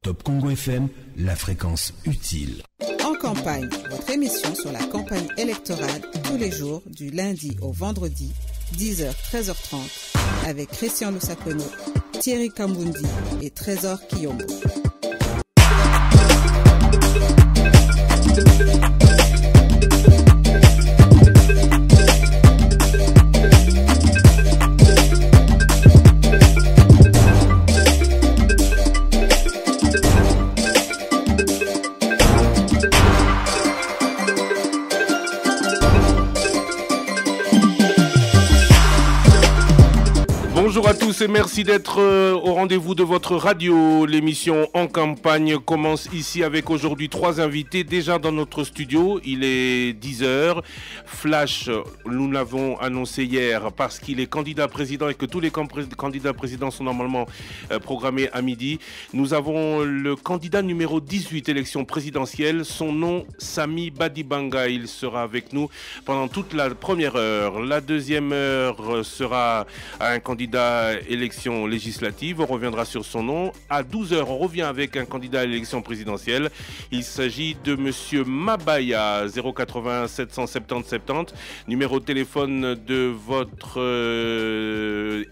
Top Congo FM, la fréquence utile. En campagne, votre émission sur la campagne électorale tous les jours du lundi au vendredi, 10h-13h30, avec Christian Lusakono, Thierry Kambundi et Trésor Kiyombo. Bonjour à tous et merci d'être au rendez-vous de votre radio. L'émission En Campagne commence ici avec aujourd'hui 3 invités déjà dans notre studio. Il est 10h. Flash, nous l'avons annoncé hier parce qu'il est candidat président et que tous les candidats présidents sont normalement programmés à midi. Nous avons le candidat numéro 18 élection présidentielle. Son nom, Sami Badibanga. Il sera avec nous pendant toute la première heure. La deuxième heure sera un candidat élection législative, on reviendra sur son nom. À 12h, on revient avec un candidat à l'élection présidentielle. Il s'agit de monsieur Mabaya, 080 770 70, numéro de téléphone de votre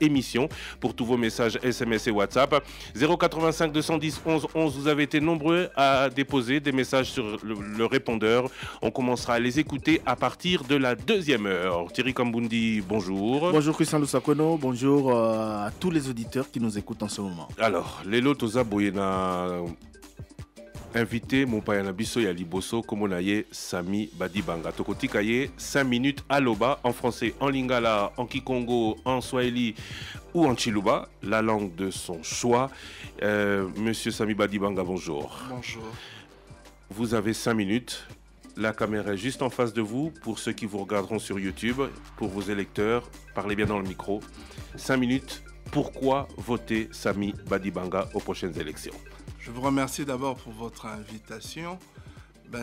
émission pour tous vos messages SMS et WhatsApp. 085 210 11 11, vous avez été nombreux à déposer des messages sur le répondeur. On commencera à les écouter à partir de la deuxième heure. Thierry Kambundi, bonjour. Bonjour Christian Lusakono, bonjour à tous les auditeurs qui nous écoutent en ce moment. Alors, Lelo Toza Boyena invité mon payana biso ya liboso comme on a Sami Badibanga. Tokoti kaye 5 minutes à l'oba en français, en lingala, en kikongo, en swahili ou en chiluba, la langue de son choix. Monsieur Sami Badibanga, bonjour. Bonjour. Vous avez 5 minutes. La caméra est juste en face de vous pour ceux qui vous regarderont sur YouTube, pour vos électeurs. Parlez bien dans le micro. 5 minutes. Pourquoi voter Sami Badibanga aux prochaines élections? Je vous remercie d'abord pour votre invitation.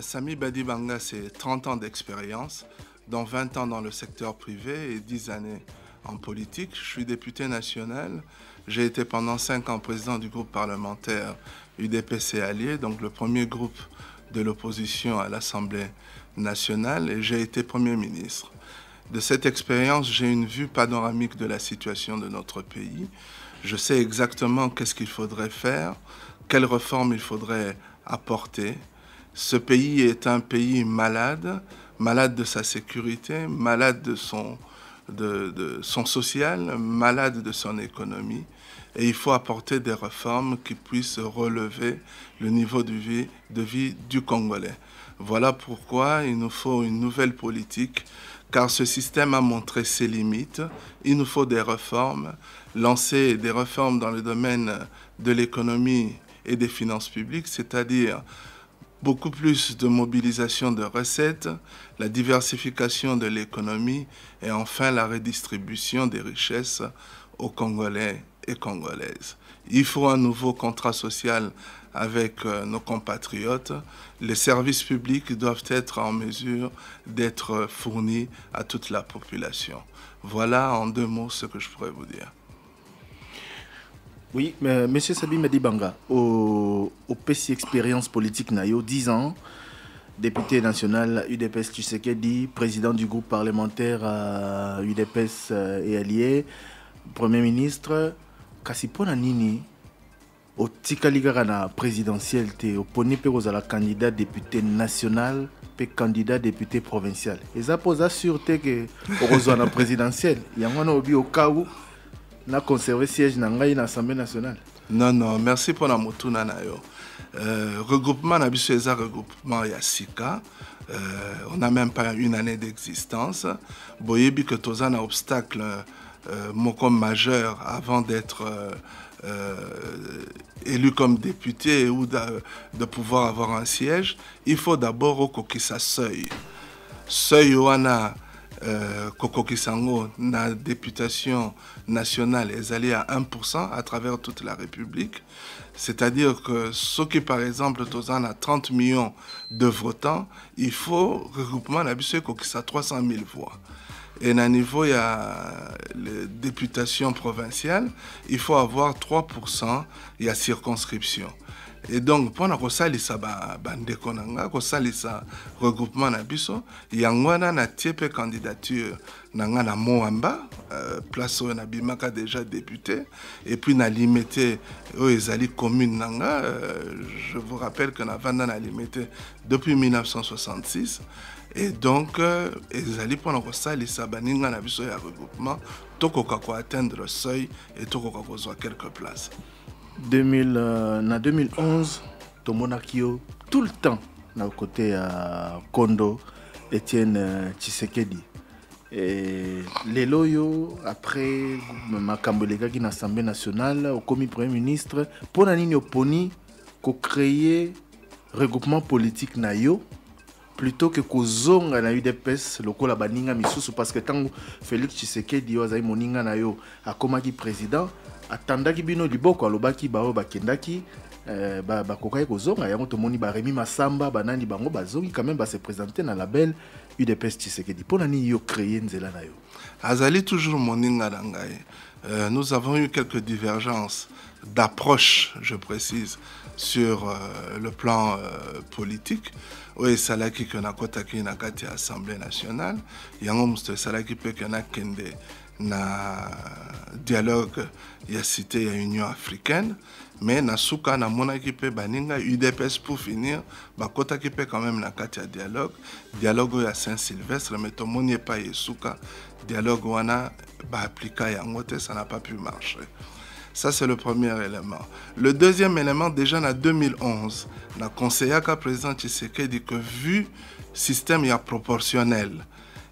Sami Badibanga, c'est 30 ans d'expérience, dont 20 ans dans le secteur privé et 10 années en politique. Je suis député national. J'ai été pendant 5 ans président du groupe parlementaire UDPC Allié, donc le premier groupe de l'opposition à l'Assemblée nationale, et j'ai été Premier ministre. De cette expérience, j'ai une vue panoramique de la situation de notre pays. Je sais exactement qu'est-ce qu'il faudrait faire, quelles réformes il faudrait apporter. Ce pays est un pays malade, malade de sa sécurité, malade de son social, malade de son économie. Et il faut apporter des réformes qui puissent relever le niveau de vie du Congolais. Voilà pourquoi il nous faut une nouvelle politique, car ce système a montré ses limites. Il nous faut des réformes, lancer des réformes dans le domaine de l'économie et des finances publiques, c'est-à-dire beaucoup plus de mobilisation de recettes, la diversification de l'économie et enfin la redistribution des richesses aux Congolais et Congolaises. Il faut un nouveau contrat social avec nos compatriotes. Les services publics doivent être en mesure d'être fournis à toute la population. Voilà en 2 mots ce que je pourrais vous dire. Oui, mais monsieur Sami Badibanga, au PC expérience politique nayo, 10 ans, député national UDPS Tshisekedi, président du groupe parlementaire UDPS et allié, Premier ministre, Kasipona Nini, au Tikaligara présidentiel, au Poni Perozala candidat député national, et candidat député provincial. Et ça pose la sûreté que Rosana présidentiel, il y a un obi au cas où on a conservé siège dans l'Assemblée nationale. Non, merci pour la motuna nayo. Regroupement Nabiso Eza regroupement Yassika. On n'a même pas 1 année d'existence. Boyebi que Tozan a obstacle comme majeur avant d'être élu comme député ou de pouvoir avoir un siège. Il faut d'abord au Kokisa seuil. Seuil wana Kokokisango na députation nationale est allé à 1% à travers toute la République. C'est-à-dire que ceux qui, par exemple, Tozan a 30 millions de votants, il faut regroupement l'habitude qui a 300 000 voix. Et à niveau, il y a les députations provinciales, il faut avoir 3%, il y a circonscription. Et donc, pour nous ça bandeko nanga, ça regroupement na biso, yangwana na tiepe candidature nanga na Moamba, place où na bimaka déjà député, et puis na limité aux ezali commune nanga, je vous rappelle que na vanda na limité depuis 1966. Et donc, ezali pour nous ça baninga na biso ya regroupement, tokoka ko atteindre le seuil et tokoka ko zwa quelques places. 2011, Tomonakio, tout le temps, à côté à Kondo, Étienne Tshisekedi. Et les loyaux, après Makambolega qui l'Assemblée nationale, au commis Premier ministre, pour l'année Oponi, qu'on crée regroupement politique nayo, plutôt que qu'on a eu des pèses locaux la baninga misusu, parce que tant Félix Tshisekedi a moninga nayo a komaki président. Atandaki bino liboko alobaki bao bakendaki bakokai kozonga yango tomoni baremi masamba banani bango bazongi quand même se présenter na label UDPS Tshisekedi pona ni yo créer nzela na yo azali toujours moninga dangai. Nous avons eu quelques divergences d'approche, je précise, sur le plan politique. Oui, salaki que na kotaki na kati Assemblée nationale yango muste salaki pe que na kende na dialogue ya cité ya Union africaine, mais na suka na monaki pe baninga UDPS pour finir bakotaki pe quand même na kati ya dialogue ya Saint-Sylvestre, mais to moni pas yesuka dialogue wana ba appliquer yango te, ça n'a pas pu marcher. Ça, c'est le premier élément. Le deuxième élément, déjà en 2011, la conseillère qu'a président Tshisekedi que vu système proportionnel,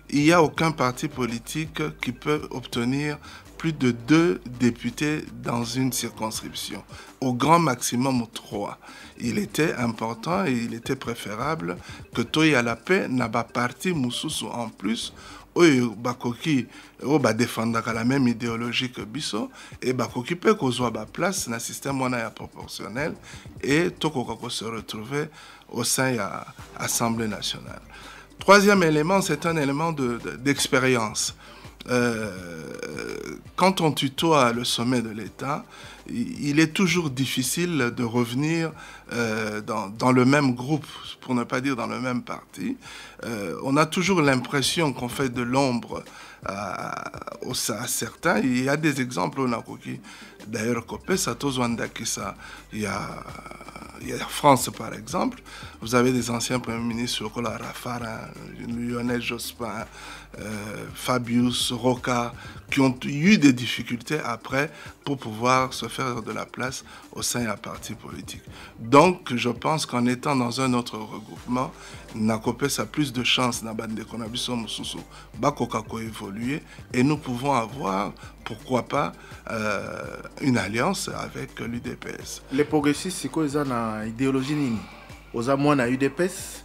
il n'y a aucun parti politique qui peut obtenir plus de 2 députés dans une circonscription. Au grand maximum 3. Il était important et il était préférable que Toya la paix n'a pas parti Moussousou en plus. Oyo bakoki o ba défendre la même idéologie que biso et bakoki peut kozwa ba place na système wana ya proportionnel et tokoko se retrouver au sein de l'Assemblée nationale. Troisième élément, c'est un élément d'expérience. Quand on tutoie le sommet de l'État, il est toujours difficile de revenir dans le même groupe, pour ne pas dire dans le même parti. On a toujours l'impression qu'on fait de l'ombre à certains. Il y a des exemples au Nakoki. D'ailleurs, il y a France, par exemple. Vous avez des anciens premiers ministres, comme Raffarin, Lionel Jospin, Fabius, Roca, qui ont eu des difficultés après pour pouvoir se faire de la place au sein d'un parti politique. Donc, je pense qu'en étant dans un autre regroupement, Nakopes a plus de chances évoluer et nous pouvons avoir, pourquoi pas, une alliance avec l'UDPS. Les progressistes, c'est quoi une idéologie nini? Oza mwana UDPS,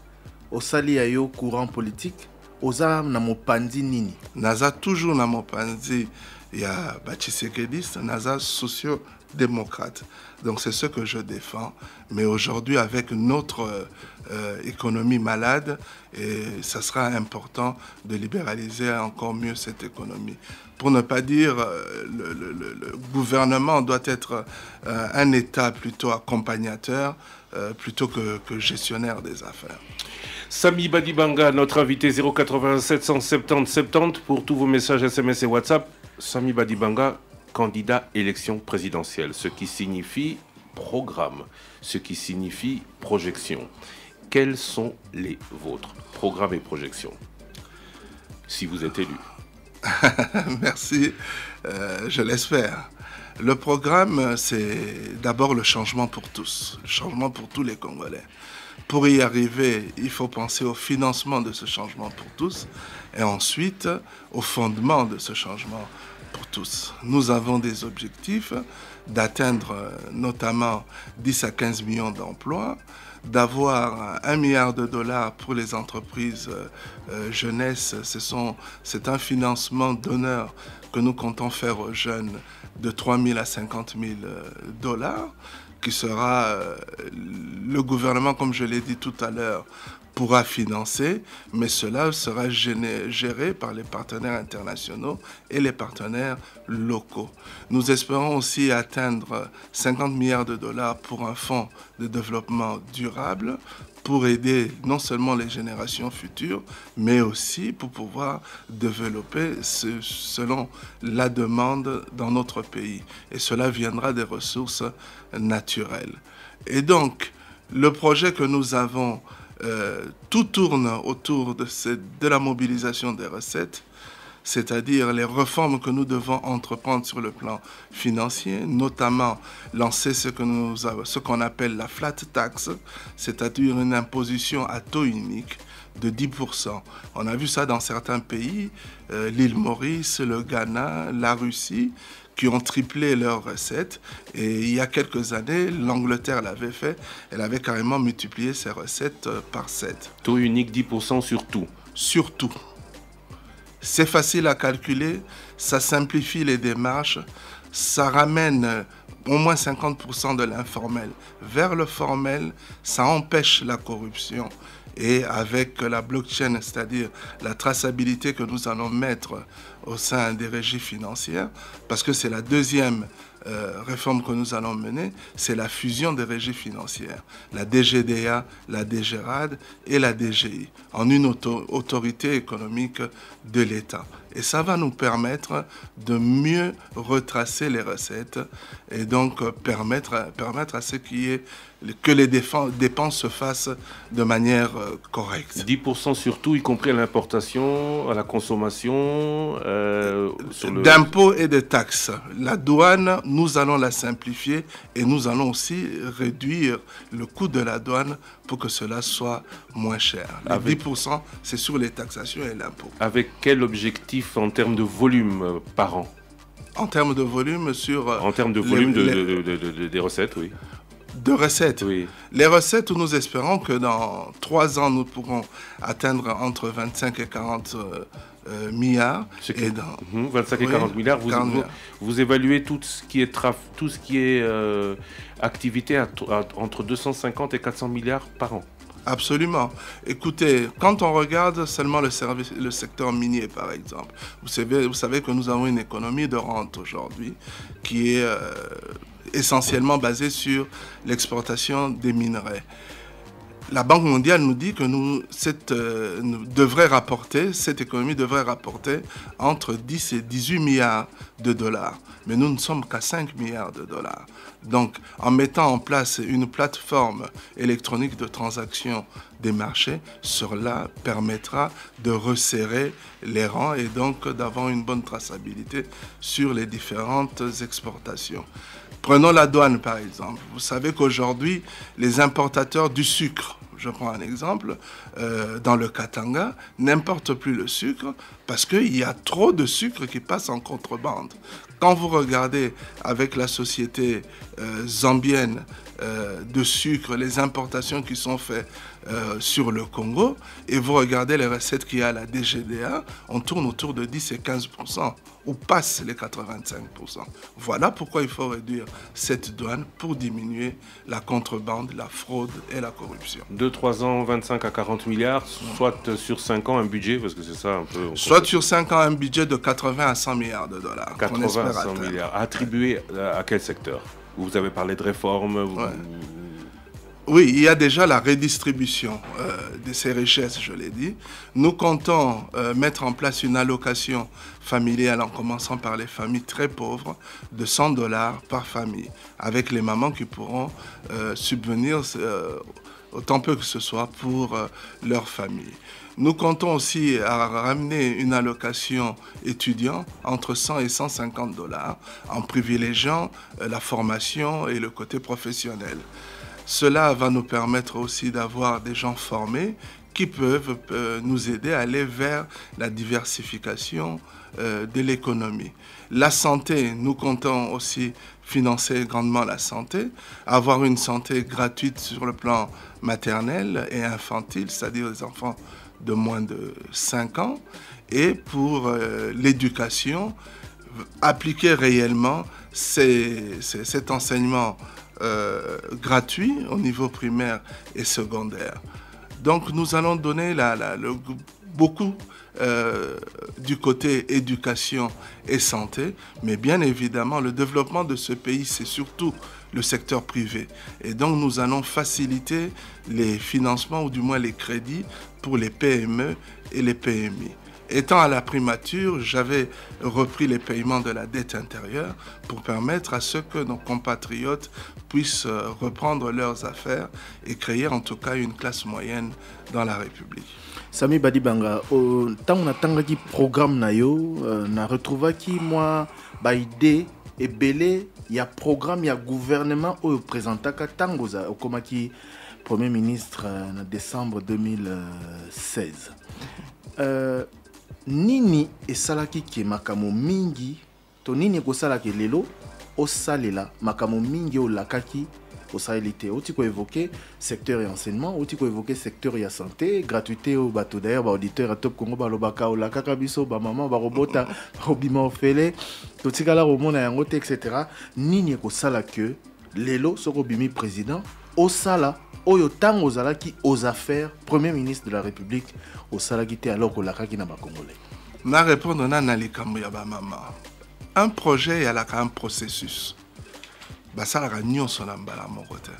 osali ya yo courant politique, oza na mopandi nini? Naza toujours na mopandi ya Tshisekediste, naza socio-démocrate. Donc c'est ce que je défends. Mais aujourd'hui, avec notre économie malade, et ça sera important de libéraliser encore mieux cette économie. Pour ne pas dire, le gouvernement doit être un État plutôt accompagnateur, plutôt que gestionnaire des affaires. Sami Badibanga, notre invité 087 170 70 pour tous vos messages SMS et WhatsApp. Sami Badibanga, candidat élection présidentielle, ce qui signifie programme, ce qui signifie projection. Quels sont les vôtres, programmes et projections, si vous êtes élu? Merci, je l'espère. Le programme, c'est d'abord le changement pour tous, le changement pour tous les Congolais. Pour y arriver, il faut penser au financement de ce changement pour tous et ensuite au fondement de ce changement pour tous. Nous avons des objectifs d'atteindre notamment 10 à 15 millions d'emplois, d'avoir $1 milliard pour les entreprises jeunesse. C'est un financement d'honneur que nous comptons faire aux jeunes de 3 000 à 50 000 $, qui sera le gouvernement, comme je l'ai dit tout à l'heure, pourra financer, mais cela sera géré par les partenaires internationaux et les partenaires locaux. Nous espérons aussi atteindre 50 milliards de dollars pour un fonds de développement durable, pour aider non seulement les générations futures, mais aussi pour pouvoir développer selon la demande dans notre pays. Et cela viendra des ressources naturelles. Et donc, le projet que nous avons, tout tourne autour de la mobilisation des recettes, c'est-à-dire les réformes que nous devons entreprendre sur le plan financier, notamment lancer ce qu'on appelle la flat tax, c'est-à-dire une imposition à taux unique de 10%. On a vu ça dans certains pays, l'île Maurice, le Ghana, la Russie, qui ont triplé leurs recettes. Et il y a quelques années, l'Angleterre l'avait fait, elle avait carrément multiplié ses recettes par 7. Taux unique 10% sur tout. Sur tout. C'est facile à calculer, ça simplifie les démarches, ça ramène au moins 50% de l'informel vers le formel, ça empêche la corruption. Et avec la blockchain, c'est-à-dire la traçabilité que nous allons mettre au sein des régies financières, parce que c'est la deuxième réforme que nous allons mener, c'est la fusion des régies financières, la DGDA, la DGRAD et la DGI, en une autorité économique de l'État. Et ça va nous permettre de mieux retracer les recettes et donc permettre à ce que les dépenses se fassent de manière correcte. 10% sur tout, y compris à l'importation, à la consommation, d'impôts et de taxes. La douane, nous allons la simplifier et nous allons aussi réduire le coût de la douane pour que cela soit moins cher. Les 10%, c'est sur les taxations et l'impôt. Avec quel objectif en termes de volume par an? En termes de volume En termes de volume des recettes, oui. De recettes. Oui. Les recettes, nous espérons que dans 3 ans, nous pourrons atteindre entre 25 et 40 milliards. 25 et 40 milliards. Vous évaluez tout ce qui est, activité entre 250 et 400 milliards par an. Absolument. Écoutez, quand on regarde seulement le secteur minier, par exemple, vous savez que nous avons une économie de rente aujourd'hui qui est essentiellement basée sur l'exportation des minerais. La Banque mondiale nous dit que cette économie devrait rapporter entre 10 et 18 milliards de dollars. Mais nous ne sommes qu'à 5 milliards de dollars. Donc, en mettant en place une plateforme électronique de transaction des marchés, cela permettra de resserrer les rangs et donc d'avoir une bonne traçabilité sur les différentes exportations. Prenons la douane, par exemple. Vous savez qu'aujourd'hui, les importateurs du sucre, je prends un exemple, dans le Katanga, n'importent plus le sucre parce qu'il y a trop de sucre qui passe en contrebande. Quand vous regardez avec la société zambienne de sucre, les importations qui sont faites sur le Congo, et vous regardez les recettes qu'il y a à la DGDA, on tourne autour de 10 et 15%, ou passe les 85%. Voilà pourquoi il faut réduire cette douane pour diminuer la contrebande, la fraude et la corruption. 2-3 ans, 25 à 40 milliards, soit sur 5 ans un budget, parce que c'est ça un peu... Soit sur 5 ans un budget de 80 à 100 milliards de dollars. 80 à 100 milliards. Attribué à quel secteur? Vous avez parlé de réformes. Oui, il y a déjà la redistribution de ces richesses, je l'ai dit. Nous comptons mettre en place une allocation familiale, en commençant par les familles très pauvres, de $100 par famille, avec les mamans qui pourront subvenir autant peu que ce soit pour leur famille. Nous comptons aussi à ramener une allocation étudiant entre 100 et 150 $, en privilégiant la formation et le côté professionnel. Cela va nous permettre aussi d'avoir des gens formés qui peuvent nous aider à aller vers la diversification de l'économie. La santé, nous comptons aussi financer grandement la santé, avoir une santé gratuite sur le plan maternel et infantile, c'est-à-dire les enfants de moins de 5 ans, et pour l'éducation, appliquer réellement cet enseignement gratuit au niveau primaire et secondaire. Donc nous allons donner beaucoup du côté éducation et santé, mais bien évidemment le développement de ce pays, c'est surtout le secteur privé. Et donc nous allons faciliter les financements ou du moins les crédits pour les PME et les PMI. Étant à la primature, j'avais repris les paiements de la dette intérieure pour permettre à ce que nos compatriotes puissent reprendre leurs affaires et créer en tout cas une classe moyenne dans la République. Sami Badibanga, tant on a qui programme na yo, na retrouva qui moi ba idée et belé, il y a programme, il y a gouvernement au présenta ka tangoza au comme qui Premier ministre en décembre 2016. Nini esalaki ke makamo mingi to nini kosalaki lelo osalela makamo mingi olakaki osalite oti ko évoquer secteur et enseignement oti ko évoquer secteur et santé gratuité au bateau d'ailleurs ba auditeur à Top Congo ba lobaka olakaka biso ba maman ba robota robima ofele to tikala romona yango te etc. Nini kosala que lelo soko bimi président osala oyo tango ozalaki aux affaires premier ministre de la République osalaki te alors kolakaki na ba Congolais. Na répondre na likambo ya ba mama. Un projet ya la un processus. Ba sala ka nyonso na mbala moko te.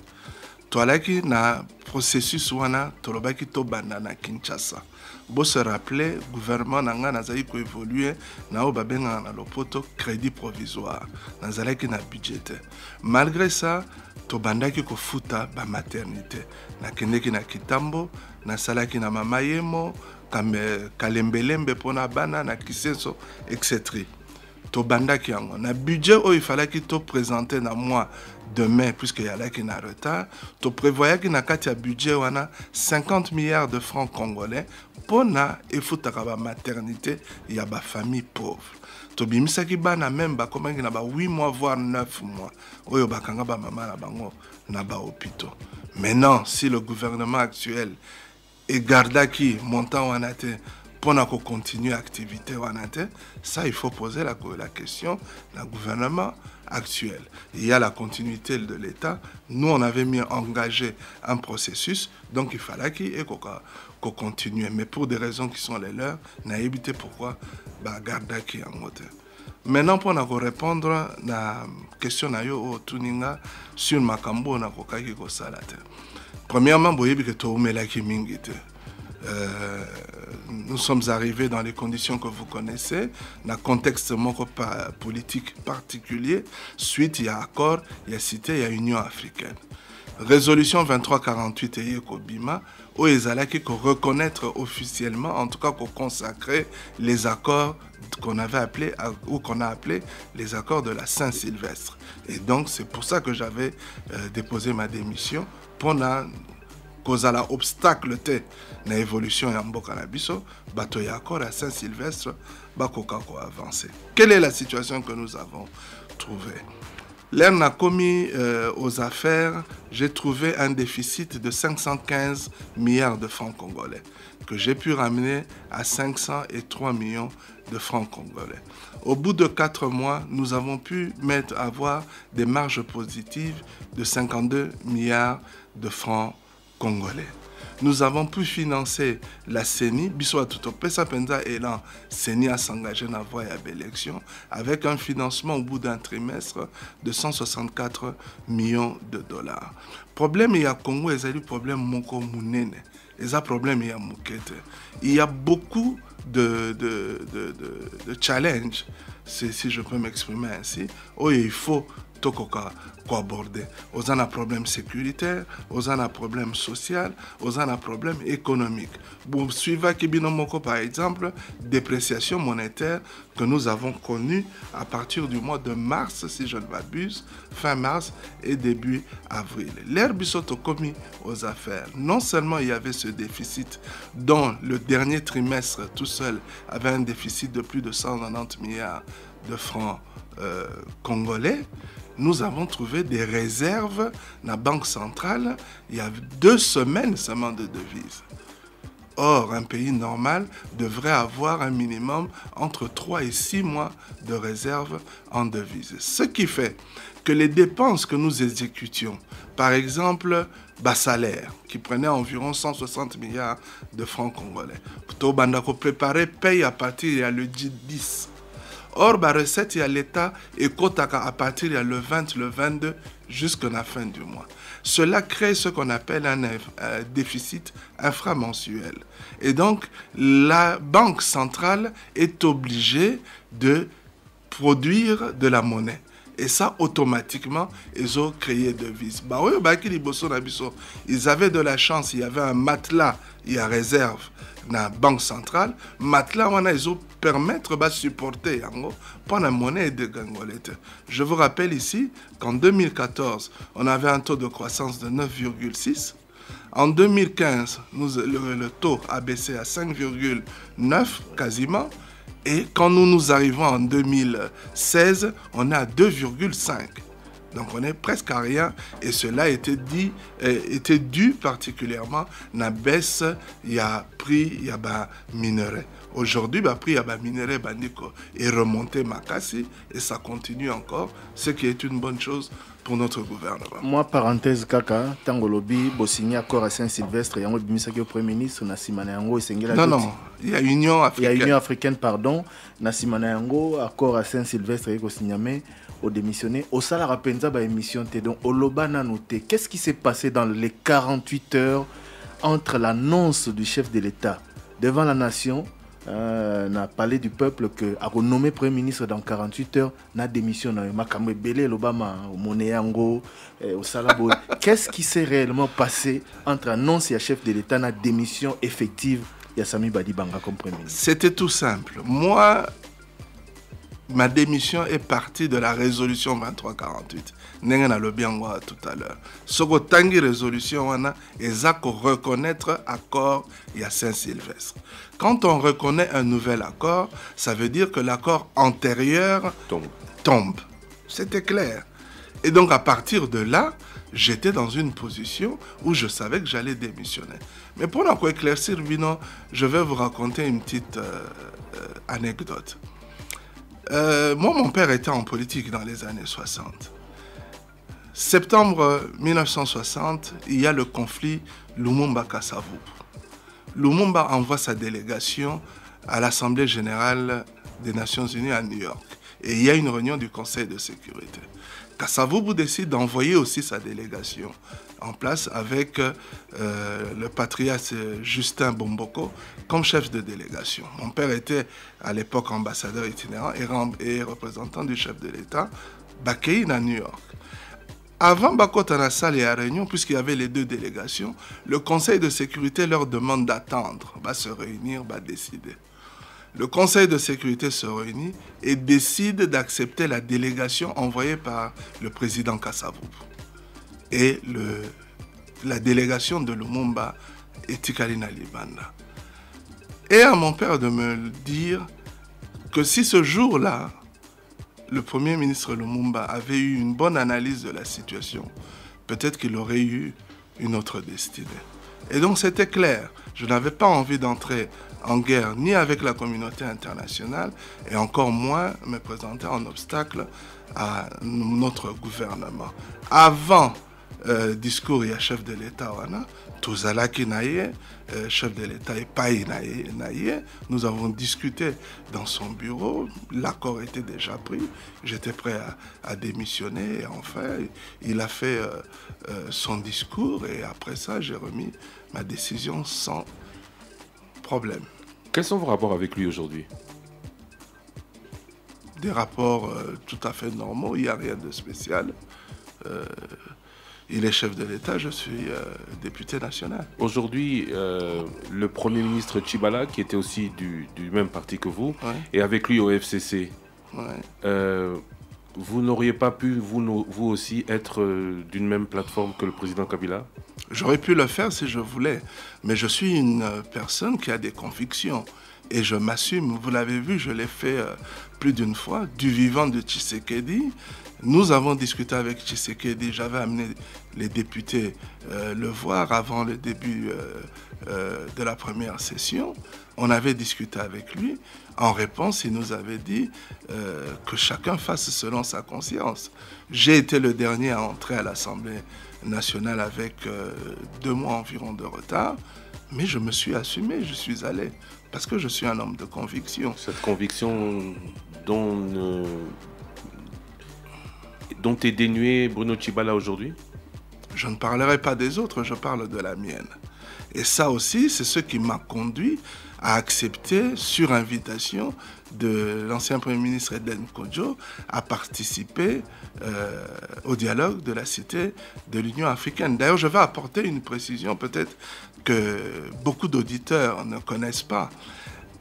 Toalaki na processus wana tolobaki to banda na Kinshasa. Bo se rappeler gouvernement nanga nazali ko évoluer na o babenga na lopoto crédit provisoire. Nazalaki na budget. Malgré ça tobandaki kofuta ba maternité nakendeki na Kitambo nasalaki na mama yemo kalembelembe pona bana na Kisenso etc. Tobandaki yango na budget il fallait que to présenter na mois de mai puisque y a là qui na retard to prévoyait que na kati ya budget wana 50 milliards de francs congolais pona efutaka ba maternité ya ba famille pauvre. Tobimisaki bana même ba komangi na ba 8 mois voire 9 mois oyo bakanga ba mama na bango na ba hôpitaux. Maintenant si le gouvernement actuel est gardaki montant wana te pona ko continuer activité wana te, ça il faut poser la question au gouvernement actuel. Il y a la continuité de l'État. Nous on avait mis engagé un processus donc il fallait qu'il continue. Mais pour des raisons qui sont les leurs, n'a évité pourquoi bah gardaki en moteur. Maintenant pour nous répondre à la question na yo au tuninga sur makambo na kokaki ko salate. Premièrement boyebi que to melaki mingite. Nous sommes arrivés dans les conditions que vous connaissez, dans un contexte politique particulier. Suite, il y a accord, il y a cité, il y a Union africaine. Résolution 2348 et Kobima, où ils allaient reconnaître officiellement, en tout cas pour consacrer les accords qu'on avait appelés, ou qu'on a appelé les accords de la Saint-Sylvestre. Et donc, c'est pour ça que j'avais déposé ma démission pour cause à l'obstacle na évolution ya mboka na biso bato ya accord à Saint-Sylvestre bakoka ko avancer. Quelle est la situation que nous avons trouvée? L'un a commis aux affaires, j'ai trouvé un déficit de 515 milliards de francs congolais que j'ai pu ramener à 503 millions de francs congolais. Au bout de 4 mois, nous avons pu avoir des marges positives de 52 milliards de francs congolais. Nous avons pu financer la CENI, Bissoa Tutopesa Penza Elan, CENI a s'engagé dans la voie à l'élection avec un financement au bout d'un trimestre de 164 millions de dollars. Problème il y a Congo, il y a eu problème moko munene, il y a problème il y a mukete. Il y a beaucoup de challenges, si je peux m'exprimer ainsi, où il faut aborder. Aux en a problème sécuritaire, aux en a problème social, aux en a problème économique. Bon, suivant Kibinomoko par exemple, dépréciation monétaire que nous avons connue à partir du mois de mars, si je ne m'abuse, fin mars et début avril. L'ère Bissoto commis aux affaires. Non seulement il y avait ce déficit, dont le dernier trimestre tout seul avait un déficit de plus de 190 milliards de francs congolais, nous avons trouvé des réserves dans la Banque centrale il y a 2 semaines seulement de devises. Or, un pays normal devrait avoir un minimum entre 3 et 6 mois de réserve en devises. Ce qui fait que les dépenses que nous exécutions, par exemple, salaire, qui prenait environ 160 milliards de francs congolais, pour Bandako préparer paye à partir du 10. Or, la recette, il y a l'État et Kotaka à partir du 20, le 22, jusqu'à la fin du mois. Cela crée ce qu'on appelle un déficit inframensuel. Et donc, la Banque centrale est obligée de produire de la monnaie. Et ça, automatiquement, ils ont créé des devises. Ils avaient de la chance, il y avait un matelas, il y a réserve dans la Banque centrale. Matelas, ils ont permettre de supporter pour la monnaie de Gangolette. Je vous rappelle ici qu'en 2014, on avait un taux de croissance de 9,6. En 2015, le taux a baissé à 5,9 quasiment. Et quand nous arrivons en 2016, on est à 2,5. Donc on est presque à rien. Et cela était dû particulièrement à la baisse il y a prix il y a minerai. Aujourd'hui, le prix de minerai est remonté Makassi et ça continue encore, ce qui est une bonne chose pour notre gouvernement. Moi, parenthèse, Kaka, Tangolobi, Bossigny, accord à Saint-Sylvestre, et le Premier ministre, Nassimana Yango, Non, il y a Union africaine. Il y a Union africaine, pardon, Nassimana Yango, accord à Saint-Sylvestre, et Kosigname, au démissionné. Au Salara Penza, émission, donc, au Lobana noté, qu'est-ce qui s'est passé dans les 48 heures entre l'annonce du chef de l'État devant la nation? Na parlé du peuple que a renommé Premier ministre dans 48 heures, na démission na Makamwe Belé, l'Obama, au Monéango, au Salabo. Qu'est-ce qui s'est réellement passé entre annonce et chef de l'État na démission effective Yassami Badibanga comme Premier ministre? C'était tout simple. Moi, ma démission est partie de la résolution 2348. Nenga le bien tout à l'heure. Ce que tangi résolution wana eza ko reconnaître accord ya Saint-Sylvestre. Quand on reconnaît un nouvel accord, ça veut dire que l'accord antérieur tombe. C'était clair. Et donc à partir de là, j'étais dans une position où je savais que j'allais démissionner. Mais pour éclaircir, je vais vous raconter une petite anecdote. Moi, mon père était en politique dans les années 60. Septembre 1960, il y a le conflit Lumumba-Kasavubu. Lumumba envoie sa délégation à l'Assemblée générale des Nations Unies à New York. Et il y a une réunion du Conseil de sécurité. Kasavubu décide d'envoyer aussi sa délégation en place avec le patriarche Justin Bomboko comme chef de délégation. Mon père était à l'époque ambassadeur itinérant et représentant du chef de l'État, Bakei à New York. Avant Bakota na salle et à réunion, puisqu'il y avait les deux délégations, le Conseil de sécurité leur demande d'attendre, se réunir, décider. Le Conseil de sécurité se réunit et décide d'accepter la délégation envoyée par le président Kasavubu. Et la délégation de Lumumba et Tikalina Libanda. Et à mon père de me dire que si ce jour-là, le Premier ministre Lumumba avait eu une bonne analyse de la situation, peut-être qu'il aurait eu une autre destinée. Et donc c'était clair, je n'avais pas envie d'entrer en guerre ni avec la communauté internationale et encore moins me présenter en obstacle à notre gouvernement. Avant discours, il y a chef de l'État, Touzalaki Naye, chef de l'État et Paï Naye, nous avons discuté dans son bureau, l'accord était déjà pris, j'étais prêt à démissionner et enfin il a fait son discours et après ça j'ai remis ma décision sans problème. Quels sont vos rapports avec lui aujourd'hui? Des rapports tout à fait normaux, il n'y a rien de spécial. Il est chef de l'État, je suis député national. Aujourd'hui, le Premier ministre Tshibala, qui était aussi du même parti que vous, est avec lui au FCC. Vous n'auriez pas pu, vous aussi, être d'une même plateforme que le président Kabila? J'aurais pu le faire si je voulais, mais je suis une personne qui a des convictions et je m'assume. Vous l'avez vu, je l'ai fait plus d'une fois, du vivant de Tshisekedi. Nous avons discuté avec Tshisekedi, j'avais amené les députés le voir avant le début de la première session. On avait discuté avec lui. En réponse, il nous avait dit que chacun fasse selon sa conscience. J'ai été le dernier à entrer à l'Assemblée nationale avec 2 mois environ de retard, mais je me suis assumé, je suis allé, parce que je suis un homme de conviction. Cette conviction dont est dénué Bruno Tshibala aujourd'hui? Je ne parlerai pas des autres, je parle de la mienne. Et ça aussi, c'est ce qui m'a conduit à accepter, sur invitation de l'ancien Premier ministre Eden Kodjo, à participer au dialogue de la Cité de l'Union africaine. D'ailleurs, je vais apporter une précision peut-être que beaucoup d'auditeurs ne connaissent pas.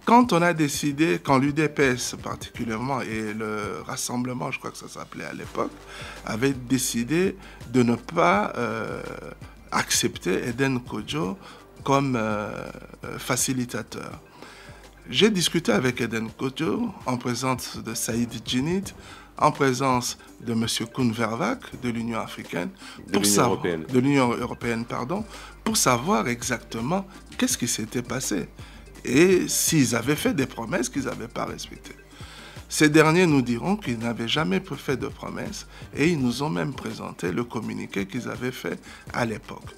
Quand on a décidé, quand l'UDPS particulièrement et le Rassemblement, je crois que ça s'appelait à l'époque, avaient décidé de ne pas accepter Eden Kodjo comme facilitateur. J'ai discuté avec Eden Kodjo en présence de Saïd Djinnit, en présence de M. Koen Vervaak de l'Union africaine, de l'Union européenne, pour savoir exactement qu'est-ce qui s'était passé et s'ils avaient fait des promesses qu'ils n'avaient pas respectées. Ces derniers nous diront qu'ils n'avaient jamais fait de promesses et ils nous ont même présenté le communiqué qu'ils avaient fait à l'époque.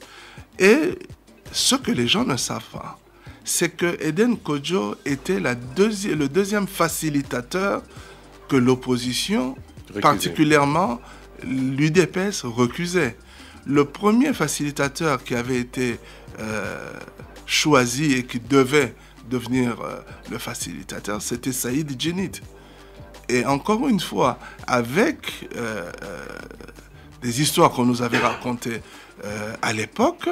Et ce que les gens ne savent pas, c'est que Eden Kodjo était le deuxième facilitateur que l'opposition, particulièrement l'UDPS, recusait. Le premier facilitateur qui avait été choisi et qui devait devenir le facilitateur, c'était Saïd Djinnit. Et encore une fois, avec des histoires qu'on nous avait racontées à l'époque,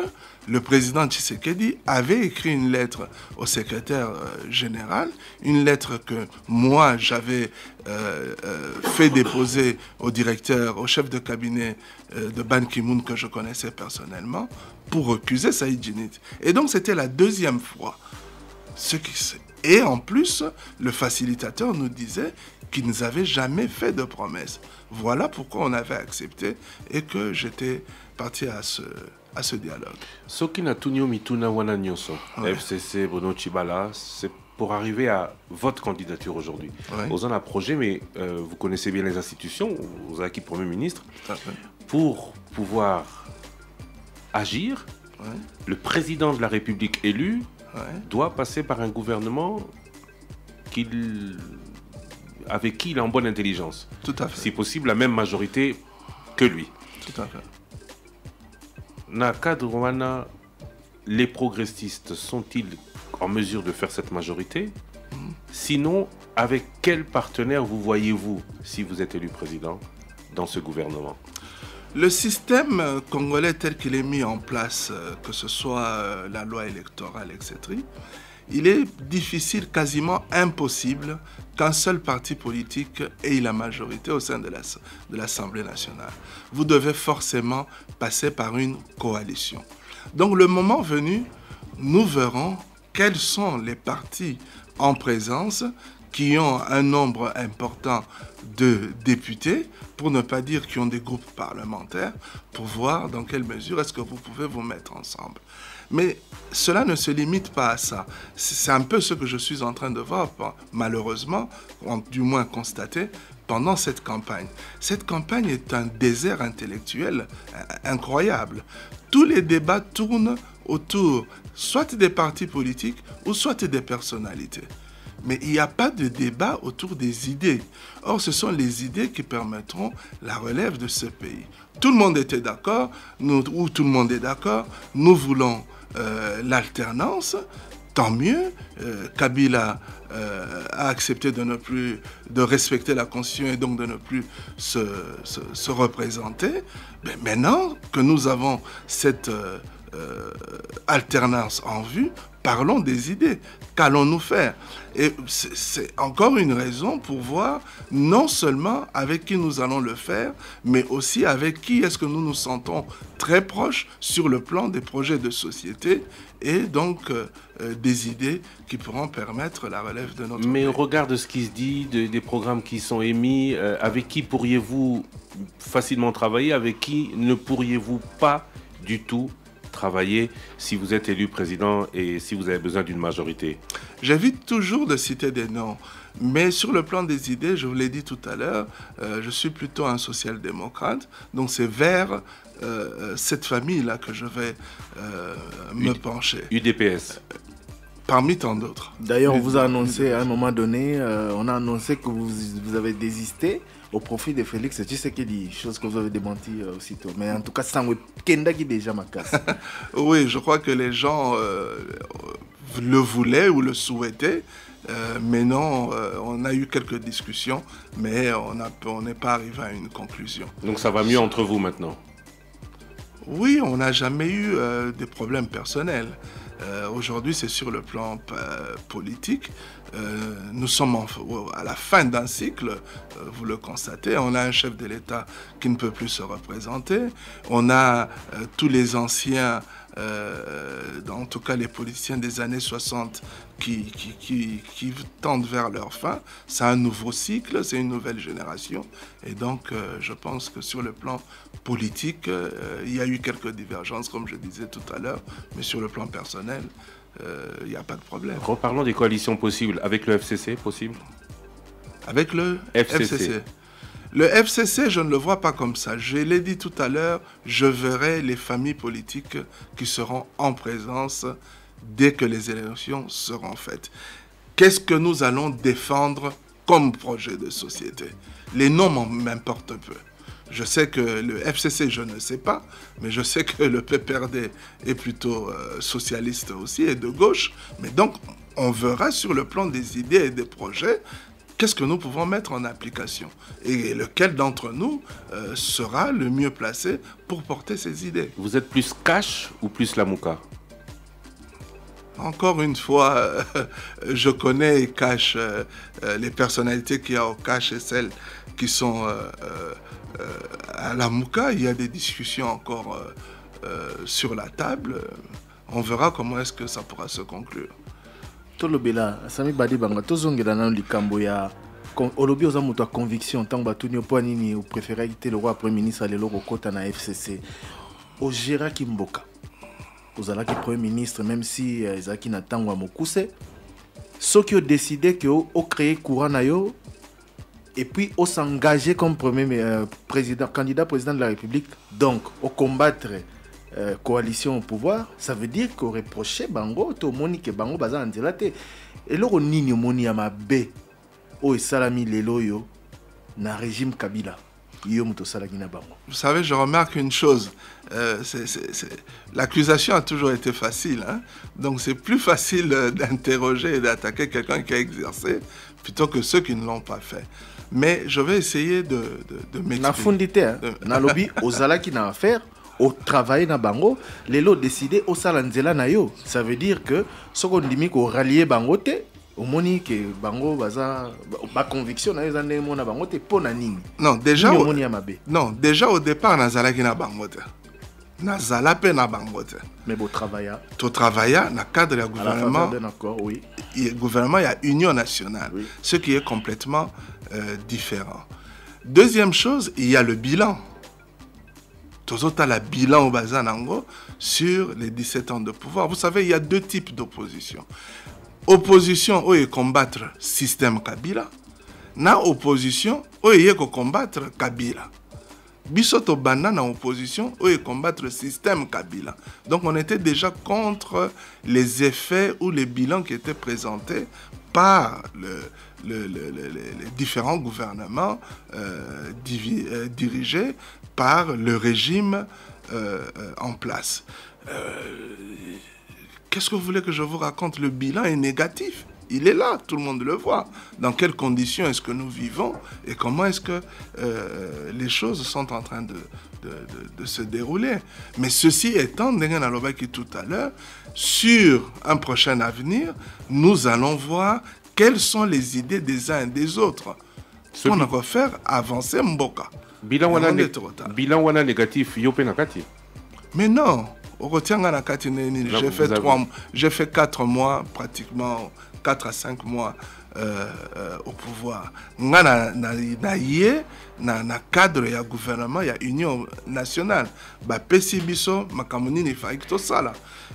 le président Tshisekedi avait écrit une lettre au secrétaire général, une lettre que moi j'avais fait déposer au directeur, au chef de cabinet de Ban Ki-moon que je connaissais personnellement, pour recuser Saïd Djinnit. Et donc c'était la deuxième fois. Et en plus, le facilitateur nous disait qu'ils n'avaient jamais fait de promesses. Voilà pourquoi on avait accepté et que j'étais parti à ce dialogue. Soki na tunyo mituna wana nyonso, FCC, Bruno Tshibala, c'est pour arriver à votre candidature aujourd'hui. Vous en avez un projet, mais vous connaissez bien les institutions, vous avez acquis Premier ministre. Pour pouvoir agir, le président de la République élu doit passer par un gouvernement avec qui il est en bonne intelligence. Tout à fait. Si possible, la même majorité que lui. Tout à fait. Na cadre wana, les progressistes sont-ils en mesure de faire cette majorité? Sinon, avec quel partenaire vous voyez-vous si vous êtes élu président dans ce gouvernement? Le système congolais tel qu'il est mis en place, que ce soit la loi électorale, etc., il est difficile, quasiment impossible, qu'un seul parti politique ait la majorité au sein de l'Assemblée nationale. Vous devez forcément passer par une coalition. Donc le moment venu, nous verrons quels sont les partis en présence qui ont un nombre important de députés, pour ne pas dire qui ont des groupes parlementaires, pour voir dans quelle mesure est-ce que vous pouvez vous mettre ensemble. Mais cela ne se limite pas à ça. C'est un peu ce que je suis en train de voir, malheureusement, du moins constaté, pendant cette campagne. Cette campagne est un désert intellectuel incroyable. Tous les débats tournent autour soit des partis politiques ou soit des personnalités. Mais il n'y a pas de débat autour des idées. Or, ce sont les idées qui permettront la relève de ce pays. Tout le monde était d'accord, ou tout le monde est d'accord, nous voulons l'alternance, tant mieux. Kabila a accepté de respecter la Constitution et donc de ne plus se représenter. Mais maintenant que nous avons cette alternance en vue, parlons des idées. Qu'allons-nous faire? Et c'est encore une raison pour voir non seulement avec qui nous allons le faire, mais aussi avec qui est-ce que nous nous sentons très proches sur le plan des projets de société et donc des idées qui pourront permettre la relève de notre Mais pays. au regard de ce qui se dit, des programmes qui sont émis, avec qui pourriez-vous facilement travailler, avec qui ne pourriez-vous pas du tout travailler si vous êtes élu président et si vous avez besoin d'une majorité? J'évite toujours de citer des noms, mais sur le plan des idées, je vous l'ai dit tout à l'heure, je suis plutôt un social-démocrate, donc c'est vers cette famille-là que je vais me pencher. UDPS. Parmi tant d'autres. D'ailleurs, on vous a annoncé à un moment donné, on a annoncé que vous avez désisté au profit de Félix Tshisekedi, chose que vous avez démenti aussitôt. Mais en tout cas, c'est un Kenda qui déjà ma casse. Oui, je crois que les gens le voulaient ou le souhaitaient. Mais non, on a eu quelques discussions, mais on n'est pas arrivé à une conclusion. Donc ça va mieux entre vous maintenant? Oui, on n'a jamais eu des problèmes personnels. Aujourd'hui, c'est sur le plan politique. Nous sommes à la fin d'un cycle, vous le constatez. On a un chef de l'État qui ne peut plus se représenter. On a tous les anciens, en tout cas les politiciens des années 60, qui tendent vers leur fin. C'est un nouveau cycle, c'est une nouvelle génération. Et donc, je pense que sur le plan politique, il y a eu quelques divergences, comme je disais tout à l'heure, mais sur le plan personnel, il n'y a pas de problème. Reparlons des coalitions possibles. Avec le FCC, possible? Avec le FCC. Le FCC, je ne le vois pas comme ça. Je l'ai dit tout à l'heure, je verrai les familles politiques qui seront en présence dès que les élections seront faites. Qu'est-ce que nous allons défendre comme projet de société? Les noms m'importent peu. Je sais que le FCC, je ne sais pas, mais je sais que le PPRD est plutôt socialiste aussi et de gauche. Mais donc, on verra sur le plan des idées et des projets, qu'est-ce que nous pouvons mettre en application et lequel d'entre nous sera le mieux placé pour porter ces idées. Vous êtes plus cash ou plus Lamouka? Encore une fois, je connais et cache les personnalités qu'il y a au cash et celles qui sont à Lamouka. Il y a des discussions encore sur la table. On verra comment est-ce que ça pourra se conclure. Tolobela, Sami Badi Banga, tozongela na likambo ya olobi oza moto a conviction tant batuni po nini ou préféré quitter le roi premier ministre lelo kokota na FCC. O Gérard Mboka. Ozalaki premier ministre même si ezaki na tango ya mokuse. Soki o décidé que o créer courant na yo et puis o s'engager comme président candidat président de la République, donc au combattre coalition au pouvoir, ça veut dire qu'on reprochait bango to moni ke bango baza nzela te eloko nini moni ya mabe o esalami lelo yo na régime Kabila yo muto salaki na bango. Vous savez, je remarque une chose, l'accusation a toujours été facile, hein? Donc c'est plus facile d'interroger et d'attaquer quelqu'un qui a exercé plutôt que ceux qui ne l'ont pas fait. Mais je vais essayer de m'expliquer. Na fondité, na lobby ozalaki na affaire au travail na bango, lelo décidé au salanzela na yo. Ça veut dire que ce qu'on dit ko rallier bango te, au moni que bango baza ba conviction na yo zande mona bango te pona nini. Non, déjà déjà au départ nazalaki na bango te. Nazala pe na bango te. Mais beau travail. To travailler na cadre du gouvernement. D'un accord, oui. Le gouvernement, il y a Union nationale, oui. Ce qui est complètement différent. Deuxième chose, il y a le bilan. Tozota la bilan au Bazanango sur les 17 ans de pouvoir. Vous savez, il y a deux types d'opposition. Opposition, où est combattre le système Kabila. Na opposition, où est combattre Kabila. Bisoto Banana en opposition, où est combattre le système Kabila. Donc on était déjà contre les effets ou les bilans qui étaient présentés par les différents gouvernements dirigés par le régime en place. Qu'est-ce que vous voulez que je vous raconte? Le bilan est négatif. il est là, tout le monde le voit. Dans quelles conditions est-ce que nous vivons et comment est-ce que les choses sont en train de se dérouler. Mais ceci étant, Ndengen Alobaki tout à l'heure, sur un prochain avenir, nous allons voir quelles sont les idées des uns et des autres. On va faire avancer Mboka. Bilan wana négatif, yope nakati. Mais non, au retient nakati j'ai fait 4 mois, pratiquement 4 à 5 mois au pouvoir. Na cadre ya gouvernement, ya union nationale. Ba pesi biso makamuni ni fa ikto sala.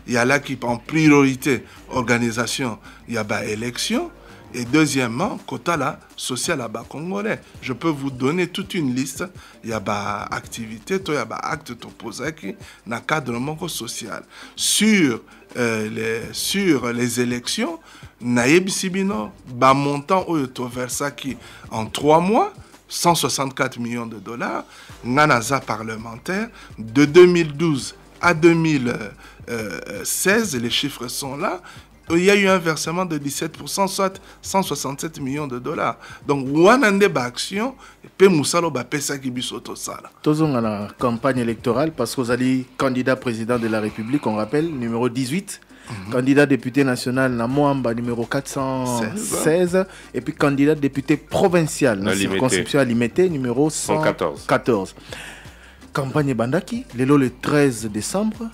Il y a là qui en priorité organisation, il y a ba élection. Et deuxièmement, quota la social à bas congolais. Je peux vous donner toute une liste. Il y a des activités, il y a des actes posés qui dans le cadre social. Sur les élections, naïb sibino, bas montant au versa qui en 3 mois, 164 millions de dollars, nanaza parlementaire, de 2012 à 2016, les chiffres sont là. Il y a eu un versement de 17%, soit 167 millions de dollars. Donc, Wanande Action, Pe Moussalo Bapesa Kibisoto Sala. Tous on a la campagne électorale parce que vous allez candidat président de la République, on rappelle, numéro 18. Candidat député national, Namoamba, numéro 416. Et puis candidat député provincial, la circonscription limitée, numéro 114. Campagne Bandaki, le 13 décembre.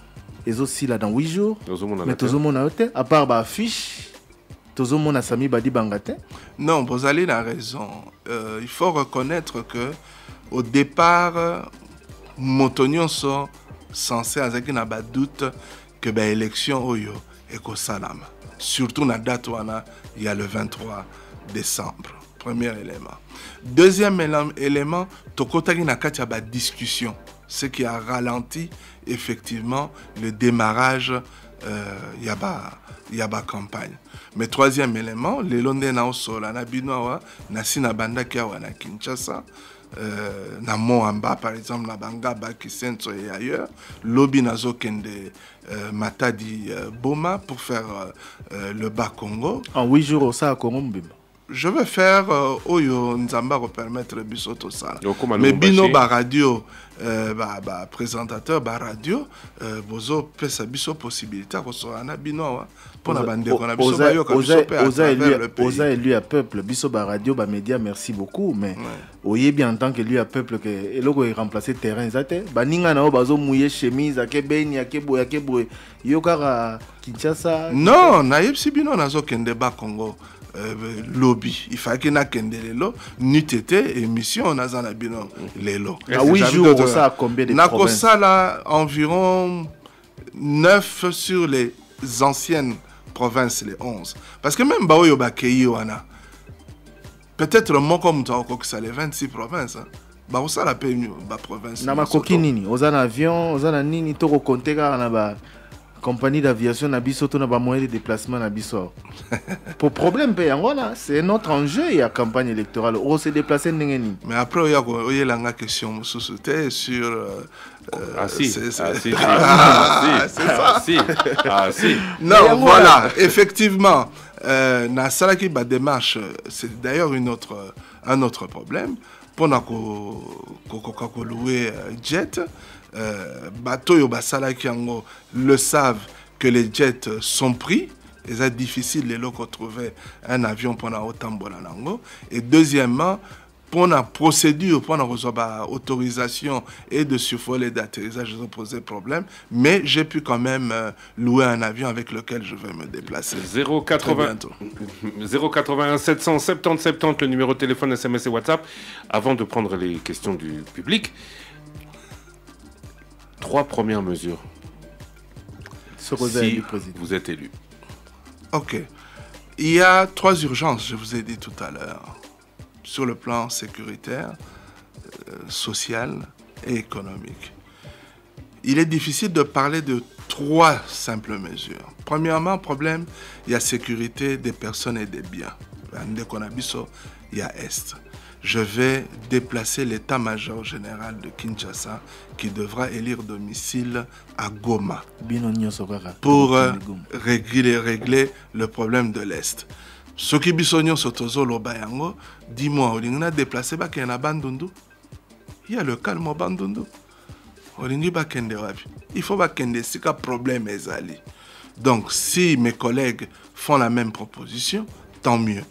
Et aussi là dans 8 jours. Mais tout le monde a été, à part l'affiche, tout le monde a Sami Badi Bangate. Non, vous allez la raison. Il faut reconnaître que au départ, Montonion sont censés avoir un doute que l'élection Oyo est au Salam. Surtout dans la date où il y a le 23 décembre. Premier élément. Deuxième élément, Tokotagi na kati ya discussion. Ce qui a ralenti effectivement le démarrage yaba campagne. Mais troisième élément, les Londais na osola na binoa na sina banda kia na Kinshasa, na Moamba par exemple na Bangaba Kisenso et ailleurs, lobby nazo kende Matadi Boma pour faire le Bas Congo. En 8 jours au ça à Congo mbima. Je vais faire Oyo Nzamba pour permettre le bisoto ça. Mais bino ba radio présentateur ba radio bozo pesa biso possibilité ko so ana bino pour na bande ko na biso ba yo ka biso pe à travers le pays. Oza élu à peuple biso ba radio ba média merci beaucoup mais oye bien en tant que lui à peuple que eloko est remplacer terrain zate ba ninga na bazo mouiller chemise akebeni akeboya keboye yo kaka Kinshasa. Non, na yebsi bino nazo kende ba Congo. Lobby. Il fallait qu'il y ait un nutete émission dans la bino lelo. À 8 jours, ça a combien de provinces? Ça là environ 9 sur les anciennes provinces, les 11. Parce que même Baoyo Bakeyi wana. Peut-être mon comme toi que ça les 26 provinces. Bah ça la paye ba province. Na makoki nini? Oza na avion, oza na nini to ko compter na ba compagnie d'aviation na biso to na ba moyen de déplacement na biso. Pour problème pe yangola, c'est notre enjeu il y a campagne électorale. On se déplacer ndengeni. Mais après il y a la question sur c'est ça. Non, voilà, effectivement, na salaki ba démarche, c'est d'ailleurs un autre problème pour na ko louer jet. Bateau yo basala qui le savent que les jets sont pris et c'est difficile de trouver un avion pour autant bon nango. Et deuxièmement pour la procédure pour la autorisation et de survol et d'atterrissage ils ont posé problème mais j'ai pu quand même louer un avion avec lequel je vais me déplacer. 081 770 70 le numéro de téléphone SMS et WhatsApp. Avant de prendre les questions du public, 3 premières mesures. Si vous êtes élu. Ok. Il y a 3 urgences, je vous ai dit tout à l'heure, sur le plan sécuritaire, social et économique. Il est difficile de parler de 3 simples mesures. Premièrement, problème, il y a sécurité des personnes et des biens. Il y a Est. Je vais déplacer l'état-major général de Kinshasa qui devra élire domicile à Goma pour régler le problème de l'Est. Soki bisonyo sotozo loba yango, dis-moi, olingi na déplacer ba kena Bandundu. Il y a le calme au Bandundu. Olingi ba kende wapi. Il faut ba kende sika problème ezali. Donc si mes collègues font la même proposition, tant mieux.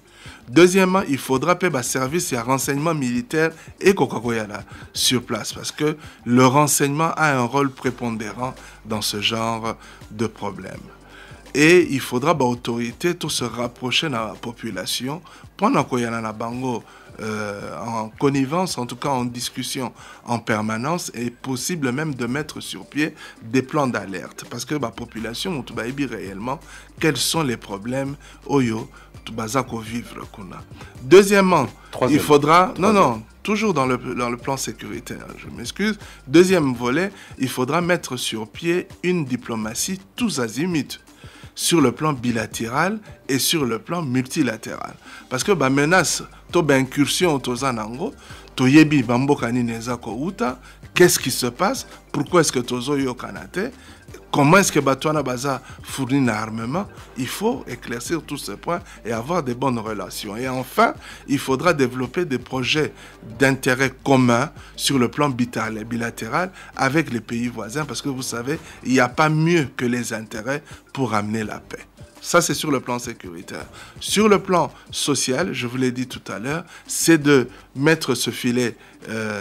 Deuxièmement, il faudra payer un service et un renseignement militaire et Coca-Cola sur place parce que le renseignement a un rôle prépondérant dans ce genre de problème. Et il faudra que l'autorité tout se rapprocher de la population pendant qu'il y a un bango en connivence, en tout cas en discussion en permanence, et possible même de mettre sur pied des plans d'alerte. Parce que la population, on va réellement quels sont les problèmes oyo tout bazako vivre qu'on a. Deuxièmement, il faudra... Non, toujours dans le plan sécuritaire, je m'excuse. Deuxième volet, il faudra mettre sur pied une diplomatie tous azimuts, sur le plan bilatéral et sur le plan multilatéral. Parce que menace, incursion tozanango, toyebi bambokani nezako uta, qu'est-ce qui se passe? Pourquoi est-ce que tozo yo kanate? Comment est-ce que Batouana Baza fournit un armement? Il faut éclaircir tous ces points et avoir de bonnes relations. Et enfin, il faudra développer des projets d'intérêt commun sur le plan bilatéral avec les pays voisins parce que vous savez, il n'y a pas mieux que les intérêts pour amener la paix. Ça, c'est sur le plan sécuritaire. Sur le plan social, je vous l'ai dit tout à l'heure, c'est de mettre ce filet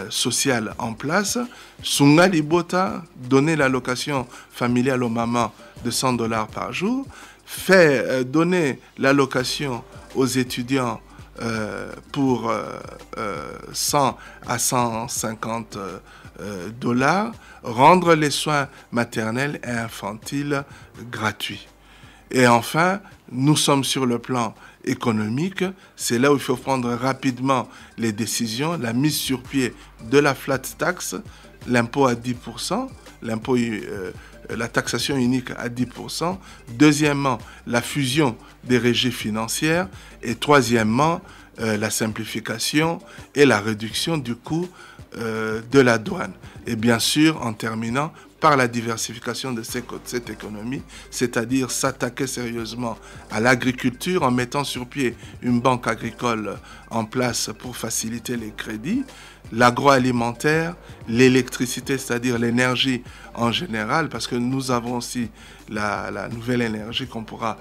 social en place. Sungali Bota, donner l'allocation familiale aux mamans de $100 par jour. Donner l'allocation aux étudiants pour 100 à 150 $. Rendre les soins maternels et infantiles gratuits. Et enfin, nous sommes sur le plan économique. C'est là où il faut prendre rapidement les décisions. La mise sur pied de la flat tax, l'impôt à 10%, la taxation unique à 10%. Deuxièmement, la fusion des régies financières. Et troisièmement, la simplification et la réduction du coût de la douane. Et bien sûr, en terminant, par la diversification de cette économie, c'est-à-dire s'attaquer sérieusement à l'agriculture en mettant sur pied une banque agricole en place pour faciliter les crédits, l'agroalimentaire, l'électricité, c'est-à-dire l'énergie en général, parce que nous avons aussi la nouvelle énergie qu'on pourra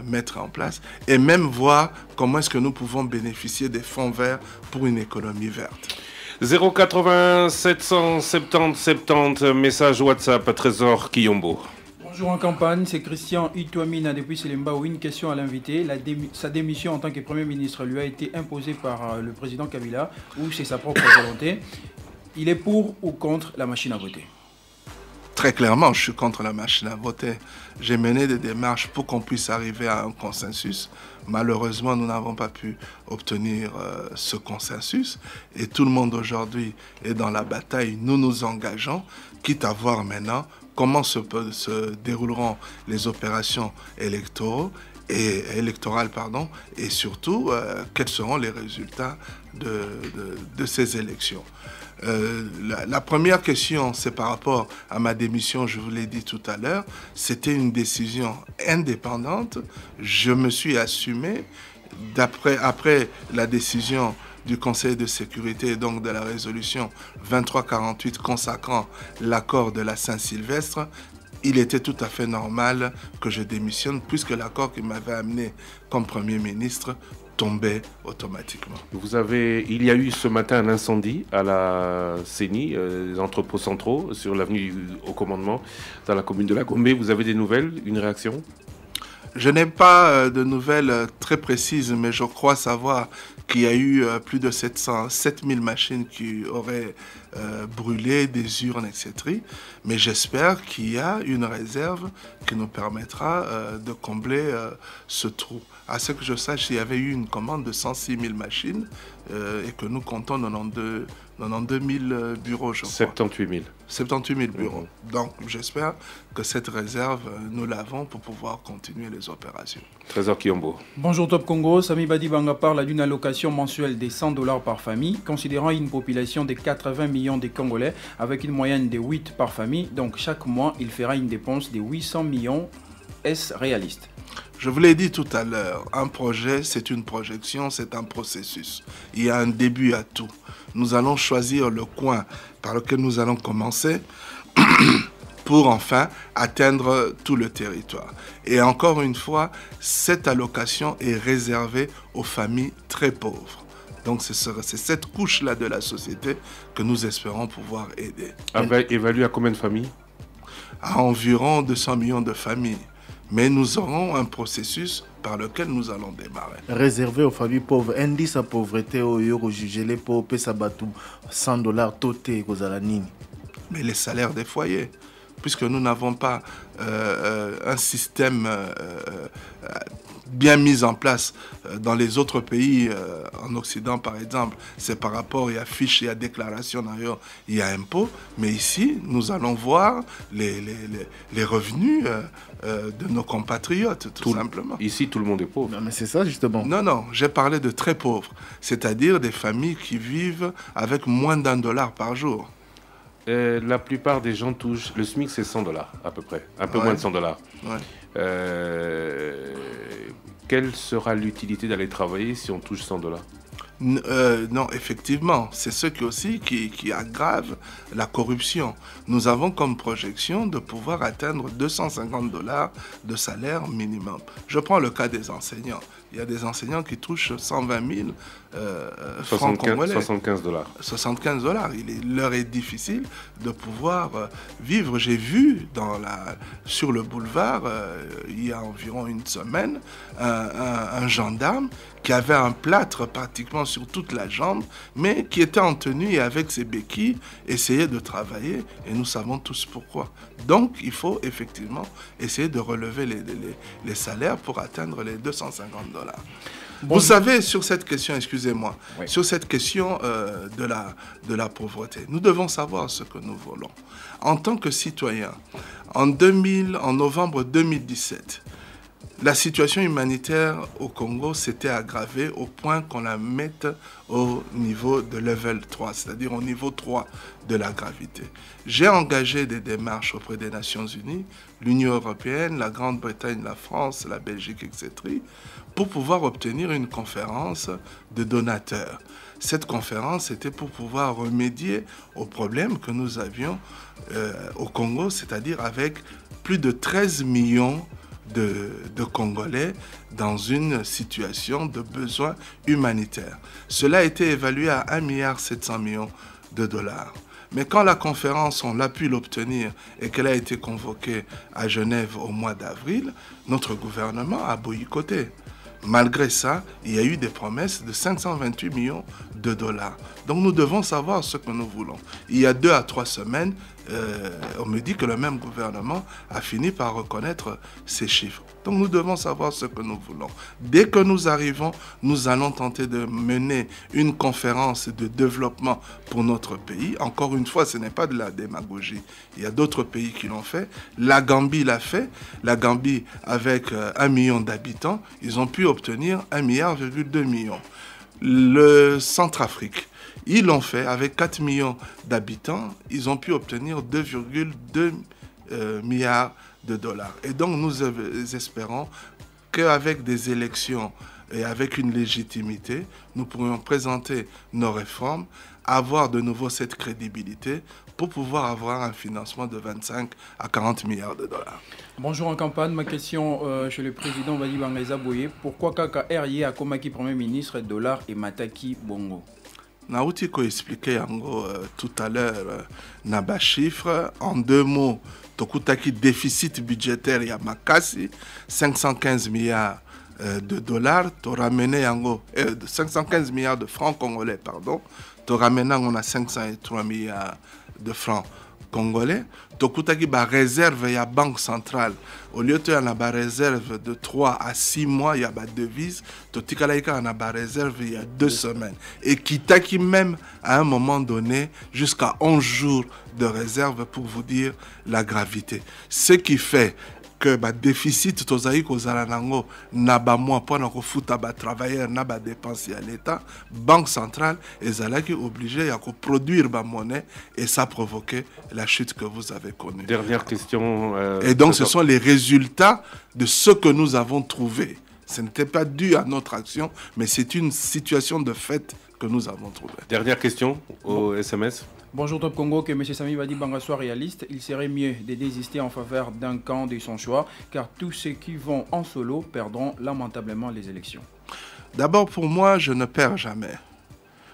mettre en place, et même voir comment est-ce que nous pouvons bénéficier des fonds verts pour une économie verte. 080 770 70, message WhatsApp, Trésor Kiyombo. Bonjour en campagne, c'est Christian Ituamina depuis Selembaou. Une question à l'invité. Sa démission en tant que Premier ministre lui a été imposée par le président Kabila ou c'est sa propre volonté. Il est pour ou contre la machine à voter? Très clairement, je suis contre la machine à voter. J'ai mené des démarches pour qu'on puisse arriver à un consensus. Malheureusement, nous n'avons pas pu obtenir ce consensus. Et tout le monde aujourd'hui est dans la bataille. Nous nous engageons, quitte à voir maintenant comment se dérouleront les opérations électorales, et surtout quels seront les résultats de ces élections. La première question, c'est par rapport à ma démission, je vous l'ai dit tout à l'heure, c'était une décision indépendante. Je me suis assumé après la décision du Conseil de sécurité et donc de la résolution 2348 consacrant l'accord de la Saint-Sylvestre. Il était tout à fait normal que je démissionne puisque l'accord qui m'avait amené comme Premier ministre tombait automatiquement. Il y a eu ce matin un incendie à la CENI, les entrepôts centraux, sur l'avenue au commandement, dans la commune de la Gombe. Vous avez des nouvelles, une réaction? Je n'ai pas de nouvelles très précises, mais je crois savoir qu'il y a eu plus de 7000 machines qui auraient brûlé, des urnes, etc. Mais j'espère qu'il y a une réserve qui nous permettra de combler ce trou. À ce que je sache, il y avait eu une commande de 106 000 machines et que nous comptons 92 000 bureaux, je crois. 78 000. 78 000 bureaux. Donc j'espère que cette réserve, nous l'avons pour pouvoir continuer les opérations. Trésor Kiyombo. Bonjour Top Congo, Sami Badibanga parle d'une allocation mensuelle de $100 par famille, considérant une population de 80 millions de Congolais avec une moyenne de 8 par famille. Donc chaque mois, il fera une dépense de 800 millions est-ce réaliste? Je vous l'ai dit tout à l'heure, un projet, c'est une projection, c'est un processus. Il y a un début à tout. Nous allons choisir le coin par lequel nous allons commencer pour enfin atteindre tout le territoire. Et encore une fois, cette allocation est réservée aux familles très pauvres. Donc c'est cette couche-là de la société que nous espérons pouvoir aider. Évalué à combien de familles? À environ 200 millions de familles. Mais nous aurons un processus par lequel nous allons démarrer. Réservé aux familles pauvres, indice à pauvreté, au euro jugé les pauvres, $100 toté, Gozalanini. Mais les salaires des foyers, puisque nous n'avons pas un système bien mis en place dans les autres pays, en Occident par exemple, c'est par rapport, il y a fiche, il y a déclaration, il y a impôt, mais ici, nous allons voir les revenus de nos compatriotes, tout simplement. Ici, tout le monde est pauvre. Non, mais c'est ça justement. Non, j'ai parlé de très pauvres, c'est-à-dire des familles qui vivent avec moins $1 par jour. La plupart des gens touchent, le SMIC c'est $100 à peu près, un peu moins de $100. Ouais. Quelle sera l'utilité d'aller travailler si on touche $100? Non, effectivement, c'est ce qui aggrave la corruption. Nous avons comme projection de pouvoir atteindre $250 de salaire minimum. Je prends le cas des enseignants. Il y a des enseignants qui touchent 120 000 francs congolais. $75. $75. Il leur est difficile de pouvoir vivre. J'ai vu sur le boulevard, il y a environ une semaine, un gendarme qui avait un plâtre pratiquement sur toute la jambe, mais qui était en tenue et avec ses béquilles, essayait de travailler, et nous savons tous pourquoi. Donc, il faut effectivement essayer de relever les salaires pour atteindre les $250. Bon, vous savez, sur cette question, excusez-moi, oui. Sur cette question de la pauvreté, nous devons savoir ce que nous voulons. En tant que citoyens, en novembre 2017, la situation humanitaire au Congo s'était aggravée au point qu'on la mette au niveau de level 3, c'est-à-dire au niveau 3 de la gravité. J'ai engagé des démarches auprès des Nations Unies, l'Union européenne, la Grande-Bretagne, la France, la Belgique, etc., pour pouvoir obtenir une conférence de donateurs. Cette conférence était pour pouvoir remédier aux problèmes que nous avions au Congo, c'est-à-dire avec plus de 13 millions de Congolais dans une situation de besoin humanitaire. Cela a été évalué à 1,7 milliard de dollars. Mais quand la conférence, on l'a pu l'obtenir et qu'elle a été convoquée à Genève au mois d'avril, notre gouvernement a boycotté. Malgré ça, il y a eu des promesses de 528 millions de dollars. Donc nous devons savoir ce que nous voulons. Il y a 2 à 3 semaines, on me dit que le même gouvernement a fini par reconnaître ces chiffres. Donc nous devons savoir ce que nous voulons. Dès que nous arrivons, nous allons tenter de mener une conférence de développement pour notre pays. Encore une fois, ce n'est pas de la démagogie. Il y a d'autres pays qui l'ont fait. La Gambie l'a fait. La Gambie, avec 1 million d'habitants, ils ont pu obtenir 1,2 milliard. Le Centrafrique, ils l'ont fait avec 4 millions d'habitants, ils ont pu obtenir 2,2 milliards de dollars. Et donc nous espérons qu'avec des élections et avec une légitimité, nous pourrions présenter nos réformes, avoir de nouveau cette crédibilité pour pouvoir avoir un financement de 25 à 40 milliards de dollars. Bonjour en campagne, ma question chez le président Wadi Bangaiza Boye. Pourquoi Kaka Herye a Komaki Premier ministre dollar et Mataki Bongo? Nauti ko expliqué yango tout à l'heure naba chiffre en 2 mots. Tokutaki déficit budgétaire ya makasi 515 milliards de dollars, to ramené yango 515 milliards de francs congolais pardon. To ramené on a 503 milliards de francs congolais. Tokutaki ba réserve ya banque centrale. Au lieu de na ba réserve de 3 à 6 mois, il y a ba devise. Totikalaika na ba réserve il y a 2 semaines. Et kitaki même à un moment donné jusqu'à 11 jours de réserve pour vous dire la gravité. Ce qui fait que ba déficit tozali kozala nango na ba mois pona ko futa ba travailleur na ba dépenses à l'état, banque centrale ezalaki obligé à produire ba monnaie et ça provoquait la chute que vous avez connue. Dernière question. Et donc ce sont les résultats de ce que nous avons trouvé. Ce n'était pas dû à notre action, mais c'est une situation de fait que nous avons trouvée. Dernière question au SMS. Bonjour Top Congo, que M. Samy Badi Banga soit réaliste. Il serait mieux de désister en faveur d'un camp de son choix, car tous ceux qui vont en solo perdront lamentablement les élections. D'abord, pour moi, je ne perds jamais.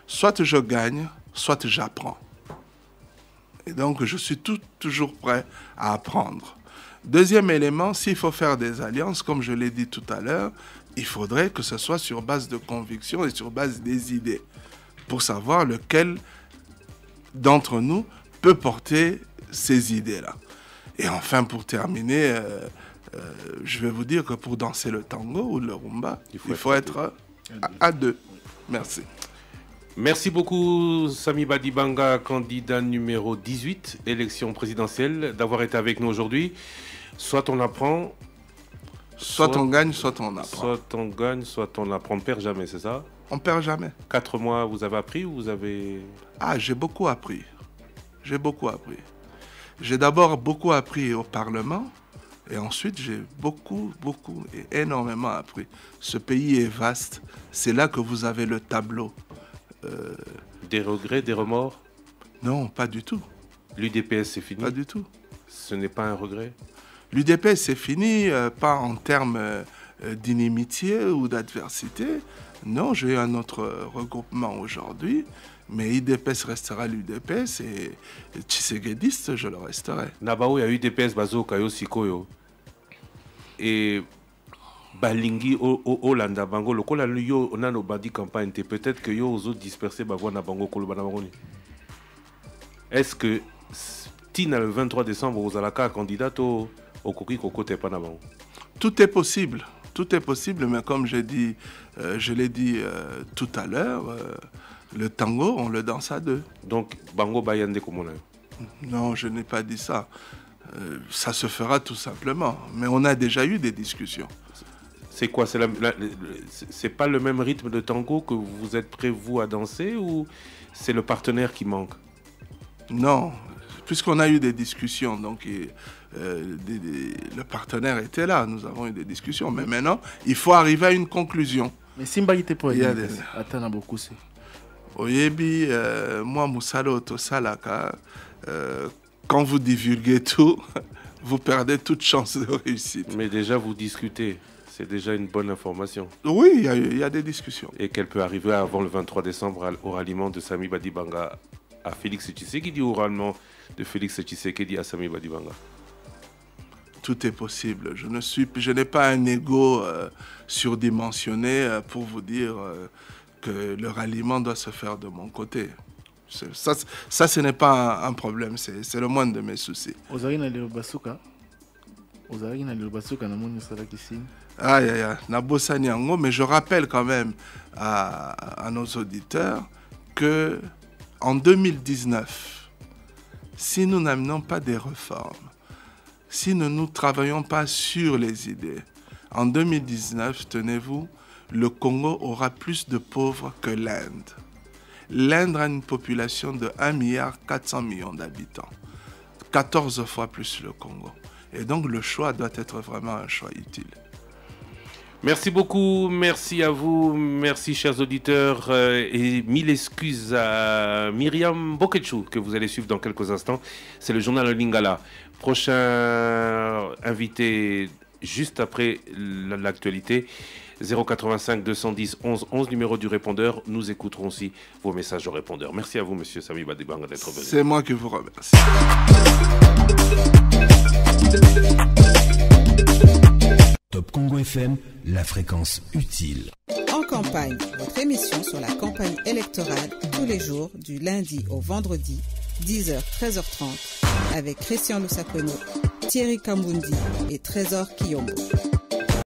Soit je gagne, soit j'apprends. Et donc, je suis toujours prêt à apprendre. Deuxième élément, s'il faut faire des alliances, comme je l'ai dit tout à l'heure, il faudrait que ce soit sur base de conviction et sur base des idées, pour savoir lequel d'entre nous peut porter ces idées-là. Et enfin, pour terminer, je vais vous dire que pour danser le tango ou le rumba, il faut être à deux. Merci. Merci beaucoup, Samy Badi Banga, candidat numéro 18, élection présidentielle, d'avoir été avec nous aujourd'hui. Soit on apprend... Soit on gagne, soit on apprend. Soit on gagne, soit on apprend. On ne perd jamais, c'est ça? On perd jamais. 4 mois, vous avez appris ou vous avez... Ah, j'ai beaucoup appris. J'ai beaucoup appris. J'ai d'abord beaucoup appris au Parlement et ensuite j'ai beaucoup et énormément appris. Ce pays est vaste. C'est là que vous avez le tableau. Des regrets, des remords? Non, pas du tout. L'UDPS, c'est fini? Pas du tout. Ce n'est pas un regret? L'UDPS, c'est fini, pas en termes d'inimitié ou d'adversité. Non, j'ai un autre regroupement aujourd'hui, mais UDPS restera l'UDPS et Tshisekedi, je le resterai. Nabao, il y a UDPS, Bazo, Kayo, Sikoyo. Et Balingi, Olanda, Bango, le Kola, yo, on a nos bandits campagne, peut-être que yo, aux autres dispersés, Bavona, Bango, Kolobanabangoni. Est-ce que, Tina, le 23 décembre, vous allez un candidat au Koki Koko Tepanabango? Tout est possible. Tout est possible, mais comme je l'ai dit tout à l'heure, le tango, on le danse à deux. Donc, Bango Bayande comme on a? Non, je n'ai pas dit ça. Ça se fera tout simplement. Mais on a déjà eu des discussions. C'est quoi? C'est pas le même rythme de tango que vous êtes prêt, vous, à danser, ou c'est le partenaire qui manque? Non, puisqu'on a eu des discussions, donc le partenaire était là, nous avons eu des discussions. Mais maintenant, il faut arriver à une conclusion. Mais Simba était pour y aller. Attends, beaucoup c'est. Oyebi, moi, Moussalo Tosalaka, quand vous divulguez tout, vous perdez toute chance de réussite. Mais déjà, vous discutez. C'est déjà une bonne information. Oui, il y a des discussions. Et qu'elle peut arriver avant le 23 décembre au ralliement de Samy Badi Banga à Félix Tshisekedi, ou au ralliement de Félix Tshisekedi à Samy Badi Banga? Tout est possible. Je n'ai pas un ego surdimensionné pour vous dire que le ralliement doit se faire de mon côté. Ça, ce n'est pas un problème. C'est le moindre de mes soucis. Aïe, aïe, aïe. Mais je rappelle quand même à nos auditeurs que en 2019, si nous n'amenons pas des réformes, si nous ne travaillons pas sur les idées, en 2019, tenez-vous, le Congo aura plus de pauvres que l'Inde. L'Inde a une population de 1,4 milliard d'habitants, 14 fois plus le Congo. Et donc le choix doit être vraiment un choix utile. Merci beaucoup, merci à vous, merci chers auditeurs et mille excuses à Myriam Boketchou que vous allez suivre dans quelques instants. C'est le journal Lingala. Prochain invité juste après l'actualité, 085 210 11 11, numéro du répondeur. Nous écouterons aussi vos messages au répondeur. Merci à vous, monsieur Samy Badi Banga, d'être venu. C'est moi qui vous remercie. Top Congo FM, la fréquence utile. En campagne, votre émission sur la campagne électorale tous les jours du lundi au vendredi, 10h, 13h30, avec Christian Lusakono, Thierry Kambundi et Trésor Kiyombo.